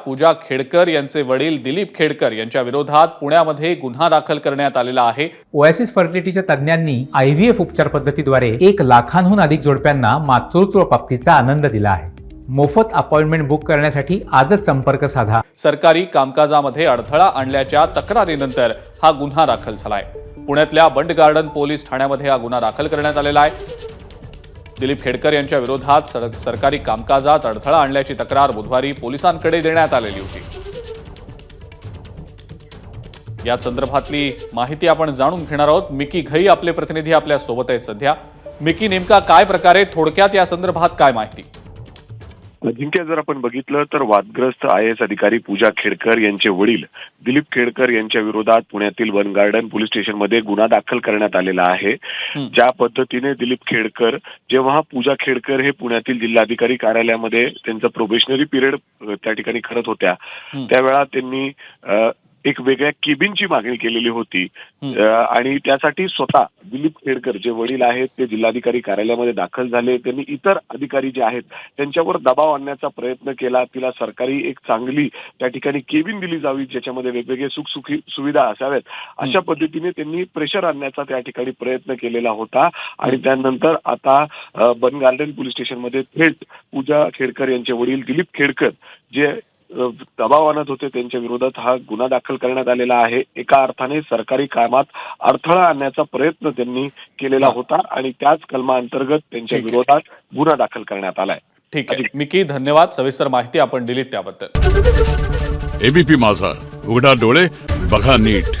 पूजा खेडकर यांचे वडील दिलीप खेडकर यांच्या विरोधात पुण्यामध्ये गुन्हा दाखल करण्यात आलेला आहे। ओएसिस फर्टिलिटीच्या तज्ञांनी IVF उपचार पद्धतीद्वारे 1 लाखांहून अधिक जोडप्यांना मातृत्व प्राप्तीचा आनंद दिला आहे। मोफत अपॉइंटमेंट बुक करण्यासाठी आजच संपर्क साधा। सरकारी कामकाजामध्ये अडथळा आणल्याच्या तक्रारीनंतर हा गुन्हा दाखल झालाय। पुण्यातल्या बंड गार्डन पोलीस ठाण्यामध्ये हा गुन्हा दाखल करण्यात आलेला आहे। दिलीप खेडकर यांच्या विरोधात सरकारी कामकाजात अडथळा आणल्याची तक्रार बुधवारी पोलिसांकडे देण्यात आलेली होती। या संदर्भातली माहिती आपण जाणून घेणार आहोत। मिकी घई आपले प्रतिनिधी आपल्या सोबत आहेत सध्या। मिकी, नेमका काय प्रकारे, थोडक्यात या संदर्भात काय माहिती? अजिंक्य, जर आपण बघितलं तर वादग्रस्त IAS अधिकारी पूजा खेडकर यांचे वडील दिलीप खेडकर यांच्या विरोधात पुण्यातील वन गार्डन पोलीस स्टेशनमध्ये गुन्हा दाखल करण्यात आलेला आहे। ज्या पद्धतीने दिलीप खेडकर जेव्हा पूजा खेडकर हे पुण्यातील जिल्हाधिकारी कार्यालयामध्ये त्यांचा प्रोबेशनरी पिरियड त्या ठिकाणी करत होत्या, त्यावेळा त्यांनी एक वेगळ्या केबिनची मागणी केलेली होती आणि त्यासाठी स्वतः दिलीप खेडकर जे वडील आहेत ते जिल्हाधिकारी कार्यालयामध्ये दाखल झाले। त्यांनी इतर अधिकारी जे आहेत त्यांच्यावर दबाव आणण्याचा प्रयत्न केला। तिला सरकारी एक चांगली त्या ठिकाणी केबिन दिली जावी ज्याच्यामध्ये वेगवेगळे सुविधा असाव्यात, अशा पद्धतीने त्यांनी प्रेशर आणण्याचा त्या ठिकाणी प्रयत्न केलेला होता। आणि त्यानंतर आता बन गार्डन पोलीस स्टेशनमध्ये थेट पूजा खेडकर यांचे वडील दिलीप खेडकर जे दबाव आणत होते त्यांच्या विरोधात हा गुन्हा दाखल करण्यात आलेला आहे। एका अर्थाने सरकारी कामात अडथळा आणण्याचा प्रयत्न त्यांनी केलेला होता आणि त्याच कलमाअंतर्गत त्यांच्या विरोधात गुन्हा दाखल करण्यात आलाय। ठीक आहे मिकी, धन्यवाद। सविस्तर माहिती आपण दिलीत त्याबद्दल। ABP माझा, उघडा डोळे बघा नीट।